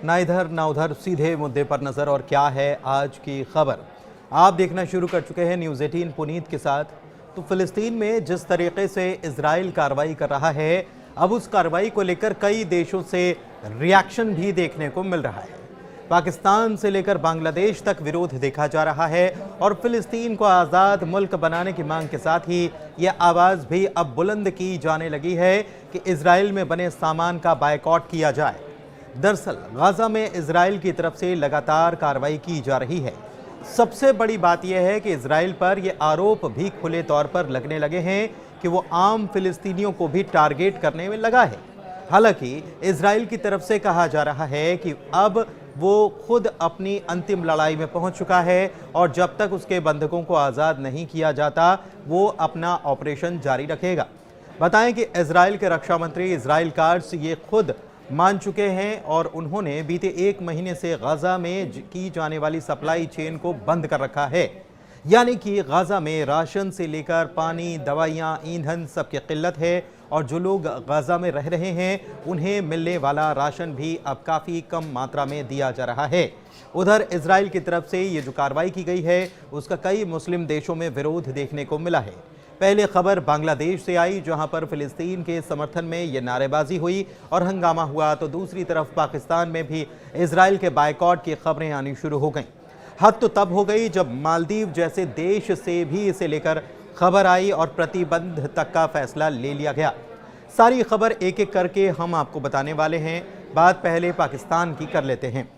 ना इधर ना उधर, सीधे मुद्दे पर नजर। और क्या है आज की खबर, आप देखना शुरू कर चुके हैं न्यूज़ 18 पुनीत के साथ। तो फिलिस्तीन में जिस तरीके से इजराइल कार्रवाई कर रहा है, अब उस कार्रवाई को लेकर कई देशों से रिएक्शन भी देखने को मिल रहा है। पाकिस्तान से लेकर बांग्लादेश तक विरोध देखा जा रहा है और फिलिस्तीन को आज़ाद मुल्क बनाने की मांग के साथ ही यह आवाज़ भी अब बुलंद की जाने लगी है कि इजराइल में बने सामान का बायकॉट किया जाए। दरअसल गाजा में इजराइल की तरफ से लगातार कार्रवाई की जा रही है। सबसे बड़ी बात यह है कि इजराइल पर यह आरोप भी खुले तौर पर लगने लगे हैं कि वो आम फिलिस्तीनियों को भी टारगेट करने में लगा है। हालांकि इजराइल की तरफ से कहा जा रहा है कि अब वो खुद अपनी अंतिम लड़ाई में पहुंच चुका है और जब तक उसके बंधकों को आज़ाद नहीं किया जाता वो अपना ऑपरेशन जारी रखेगा। बताएं कि इजराइल के रक्षा मंत्री इजराइल काट्ज़ ये खुद मान चुके हैं और उन्होंने बीते एक महीने से गाजा में की जाने वाली सप्लाई चेन को बंद कर रखा है। यानी कि गाजा में राशन से लेकर पानी, दवाइयाँ, ईंधन सबकी किल्लत है और जो लोग गाजा में रह रहे हैं उन्हें मिलने वाला राशन भी अब काफ़ी कम मात्रा में दिया जा रहा है। उधर इजराइल की तरफ से ये जो कार्रवाई की गई है उसका कई मुस्लिम देशों में विरोध देखने को मिला है। पहले खबर बांग्लादेश से आई जहां पर फिलिस्तीन के समर्थन में ये नारेबाजी हुई और हंगामा हुआ, तो दूसरी तरफ पाकिस्तान में भी इजराइल के बायकॉट की खबरें आनी शुरू हो गईं। हद तो तब हो गई जब मालदीव जैसे देश से भी इसे लेकर खबर आई और प्रतिबंध तक का फैसला ले लिया गया। सारी खबर एक एक करके हम आपको बताने वाले हैं। बात पहले पाकिस्तान की कर लेते हैं।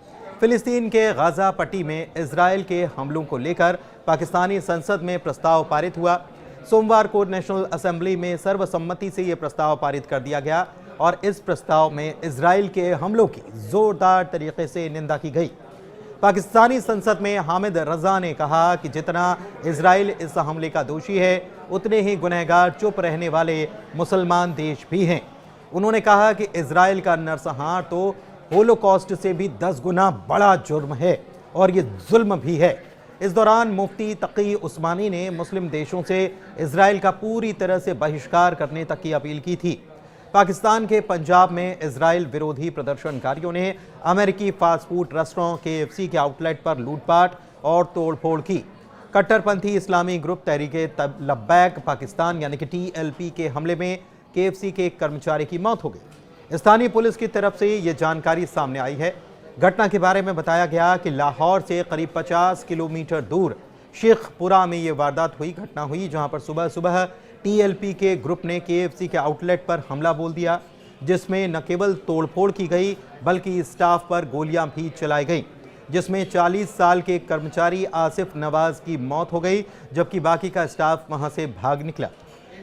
फिलिस्तीन के गाजा पट्टी में इजराइल के हमलों को लेकर पाकिस्तानी संसद में प्रस्ताव पारित हुआ। सोमवार को नेशनल असेंबली में सर्वसम्मति से यह प्रस्ताव पारित कर दिया गया और इस प्रस्ताव में इजराइल के हमलों की जोरदार तरीके से निंदा की गई। पाकिस्तानी संसद में हामिद रजा ने कहा कि जितना इजराइल इस हमले का दोषी है उतने ही गुनहगार चुप रहने वाले मुसलमान देश भी हैं। उन्होंने कहा कि इजराइल का नरसंहार तो होलोकॉस्ट से भी 10 गुना बड़ा जुर्म है और ये जुल्म भी है। इस दौरान मुफ्ती तकी उस्मानी ने मुस्लिम देशों से इजराइल का पूरी तरह से बहिष्कार करने तक की अपील की थी। पाकिस्तान के पंजाब में इजराइल विरोधी प्रदर्शनकारियों ने अमेरिकी फास्ट फूड रेस्टोरेंट KFC के आउटलेट पर लूटपाट और तोड़फोड़ की। कट्टरपंथी इस्लामी ग्रुप तहरीके लब्बैक पाकिस्तान यानी कि TLP के हमले में KFC के एक कर्मचारी की मौत हो गई। स्थानीय पुलिस की तरफ से ये जानकारी सामने आई है। घटना के बारे में बताया गया कि लाहौर से करीब 50 किलोमीटर दूर शेखपुरा में ये वारदात हुई। घटना हुई जहां पर सुबह सुबह TLP के ग्रुप ने KFC के आउटलेट पर हमला बोल दिया, जिसमें न केवल तोड़फोड़ की गई बल्कि स्टाफ पर गोलियां भी चलाई गईं, जिसमें 40 साल के कर्मचारी आसिफ नवाज की मौत हो गई जबकि बाकी का स्टाफ वहां से भाग निकला।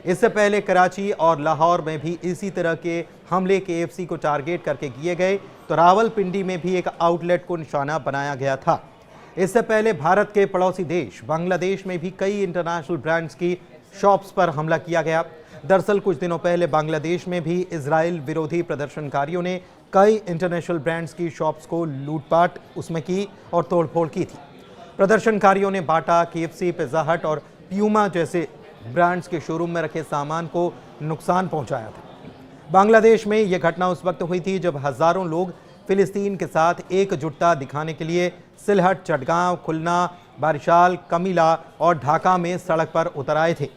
इससे पहले कराची और लाहौर में भी इसी तरह के हमले KFC को टारगेट करके किए गए, तो रावलपिंडी में भी एक आउटलेट को निशाना बनाया गया था। इससे पहले भारत के पड़ोसी देश बांग्लादेश में भी कई इंटरनेशनल ब्रांड्स की शॉप्स पर हमला किया गया। दरअसल कुछ दिनों पहले बांग्लादेश में भी इजराइल विरोधी प्रदर्शनकारियों ने कई इंटरनेशनल ब्रांड्स की शॉप्स को लूटपाट उसमें की और तोड़फोड़ की थी। प्रदर्शनकारियों ने बाटा, KFC, पिज़्ज़ा हट और प्यूमा जैसे ब्रांड्स के शोरूम में रखे सामान को नुकसान पहुंचाया था। बांग्लादेश में यह घटना उस वक्त हुई थी जब हजारों लोग फिलिस्तीन के साथ एकजुटता दिखाने के लिए सिलहट, चटगांव, खुलना, बारिशाल, कमिला और ढाका में सड़क पर उतर आए थे।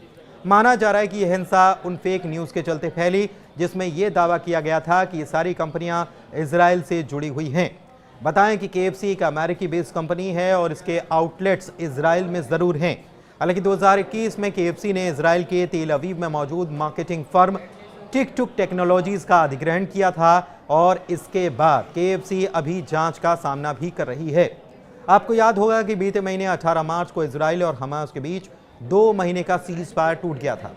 माना जा रहा है कि यह हिंसा उन फेक न्यूज़ के चलते फैली जिसमें यह दावा किया गया था कि ये सारी कंपनियां इजराइल से जुड़ी हुई हैं। बताएं कि KFC एक अमेरिकी बेस्ड कंपनी है और इसके आउटलेट्स इजराइल में ज़रूर हैं। हालांकि 2021 में KFC ने इजराइल के तेल अवीव में मौजूद मार्केटिंग फर्म टिकटुक टेक्नोलॉजीज का अधिग्रहण किया था और इसके बाद KFC अभी जांच का सामना भी कर रही है। आपको याद होगा कि बीते महीने 18 मार्च को इजराइल और हमास के बीच 2 महीने का सीज फायर टूट गया था।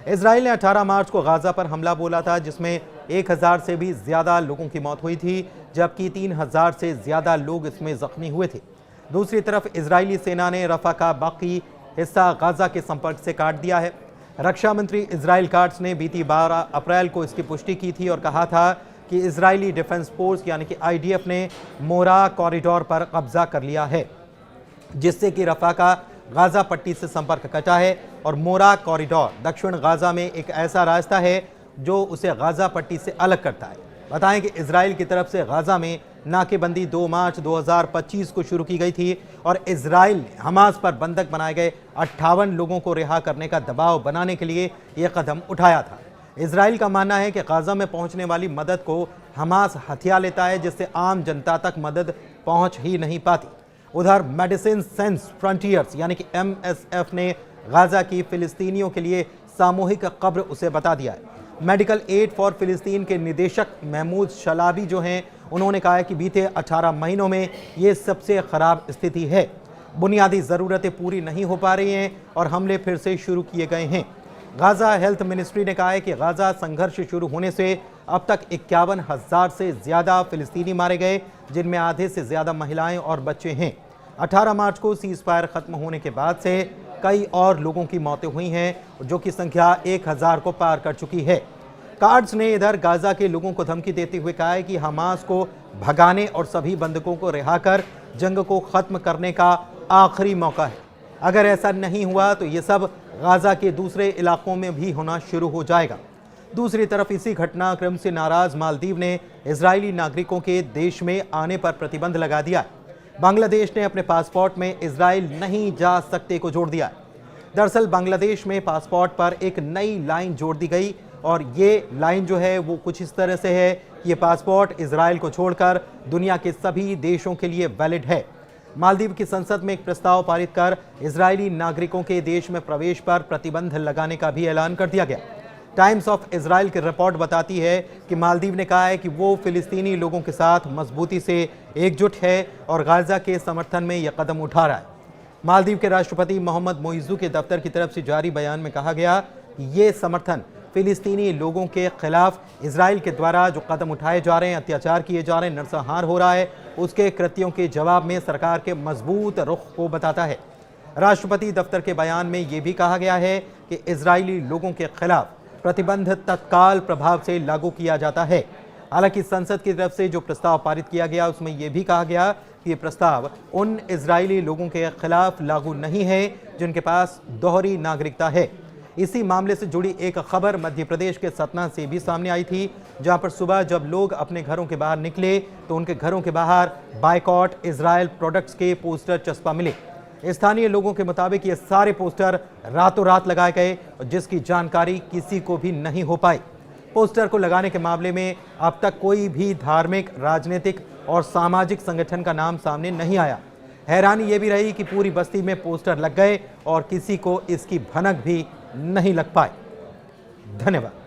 इजराइल ने 18 मार्च को गाजा पर हमला बोला था जिसमें 1000 से भी ज़्यादा लोगों की मौत हुई थी जबकि 3000 से ज़्यादा लोग इसमें जख्मी हुए थे। दूसरी तरफ इजरायली सेना ने रफा का बाकी हिस्सा गाजा के संपर्क से काट दिया है। रक्षा मंत्री इजराइल काट्ज़ ने बीती 12 अप्रैल को इसकी पुष्टि की थी और कहा था कि इजरायली डिफेंस फोर्स यानी कि IDF ने मोरा कॉरिडोर पर कब्जा कर लिया है, जिससे कि रफा का गाजा पट्टी से संपर्क कटा है और मोरा कॉरिडोर दक्षिण गाजा में एक ऐसा रास्ता है जो उसे गाजा पट्टी से अलग करता है। बताएं कि इजराइल की तरफ से गाजा में नाकेबंदी 2 मार्च 2025 को शुरू की गई थी और इजराइल ने हमास पर बंधक बनाए गए 58 लोगों को रिहा करने का दबाव बनाने के लिए यह कदम उठाया था। इजराइल का मानना है कि गाजा में पहुंचने वाली मदद को हमास हथिया लेता है, जिससे आम जनता तक मदद पहुंच ही नहीं पाती। उधर मेडिसिन सेंस फ्रंटियर्स यानी कि MSF ने गाजा की फिलिस्तीनियों के लिए सामूहिक कब्र उसे बता दिया है। मेडिकल एड फॉर फिलिस्तीन के निदेशक महमूद शलाबी जो हैं, उन्होंने कहा है कि बीते 18 महीनों में ये सबसे खराब स्थिति है। बुनियादी ज़रूरतें पूरी नहीं हो पा रही हैं और हमले फिर से शुरू किए गए हैं। गाजा हेल्थ मिनिस्ट्री ने कहा है कि गाजा संघर्ष शुरू होने से अब तक 51,000 से ज़्यादा फिलिस्तीनी मारे गए, जिनमें आधे से ज़्यादा महिलाएं और बच्चे हैं। 18 मार्च को सीज़ फायर खत्म होने के बाद से कई और लोगों की मौतें हुई हैं, जो कि संख्या 1000 को पार कर चुकी है। कार्ड्स ने इधर गाजा के लोगों को धमकी देते हुए कहा है कि हमास को भगाने और सभी बंधकों को रिहा कर जंग को खत्म करने का आखिरी मौका है। अगर ऐसा नहीं हुआ तो ये सब गाजा के दूसरे इलाकों में भी होना शुरू हो जाएगा। दूसरी तरफ इसी घटनाक्रम से नाराज मालदीव ने इजरायली नागरिकों के देश में आने पर प्रतिबंध लगा दिया है। बांग्लादेश ने अपने पासपोर्ट में इजराइल नहीं जा सकते को जोड़ दिया है। दरअसल बांग्लादेश में पासपोर्ट पर एक नई लाइन जोड़ दी गई और ये लाइन जो है वो कुछ इस तरह से है कि ये पासपोर्ट इजराइल को छोड़कर दुनिया के सभी देशों के लिए वैलिड है। मालदीव की संसद में एक प्रस्ताव पारित कर इजरायली नागरिकों के देश में प्रवेश पर प्रतिबंध लगाने का भी ऐलान कर दिया गया। टाइम्स ऑफ इजराइल की रिपोर्ट बताती है कि मालदीव ने कहा है कि वो फिलिस्तीनी लोगों के साथ मजबूती से एकजुट है और गाजा के समर्थन में यह कदम उठा रहा है। मालदीव के राष्ट्रपति मोहम्मद मोइज़ू के दफ्तर की तरफ से जारी बयान में कहा गया कि ये समर्थन फिलिस्तीनी लोगों के खिलाफ इजराइल के द्वारा जो कदम उठाए जा रहे हैं, अत्याचार किए जा रहे हैं, नरसंहार हो रहा है, उसके कृत्यों के जवाब में सरकार के मजबूत रुख को बताता है। राष्ट्रपति दफ्तर के बयान में यह भी कहा गया है कि इजरायली लोगों के खिलाफ प्रतिबंध तत्काल प्रभाव से लागू किया जाता है। हालांकि संसद की तरफ से जो प्रस्ताव पारित किया गया उसमें यह भी कहा गया कि ये प्रस्ताव उन इजरायली लोगों के खिलाफ लागू नहीं है जिनके पास दोहरी नागरिकता है। इसी मामले से जुड़ी एक खबर मध्य प्रदेश के सतना से भी सामने आई थी, जहां पर सुबह जब लोग अपने घरों के बाहर निकले तो उनके घरों के बाहर बायकॉट इजराइल प्रोडक्ट्स के पोस्टर चस्पा मिले। स्थानीय लोगों के मुताबिक ये सारे पोस्टर रातों रात लगाए गए, जिसकी जानकारी किसी को भी नहीं हो पाई। पोस्टर को लगाने के मामले में अब तक कोई भी धार्मिक, राजनीतिक और सामाजिक संगठन का नाम सामने नहीं आया। हैरानी ये भी रही कि पूरी बस्ती में पोस्टर लग गए और किसी को इसकी भनक भी नहीं लग पाई। धन्यवाद।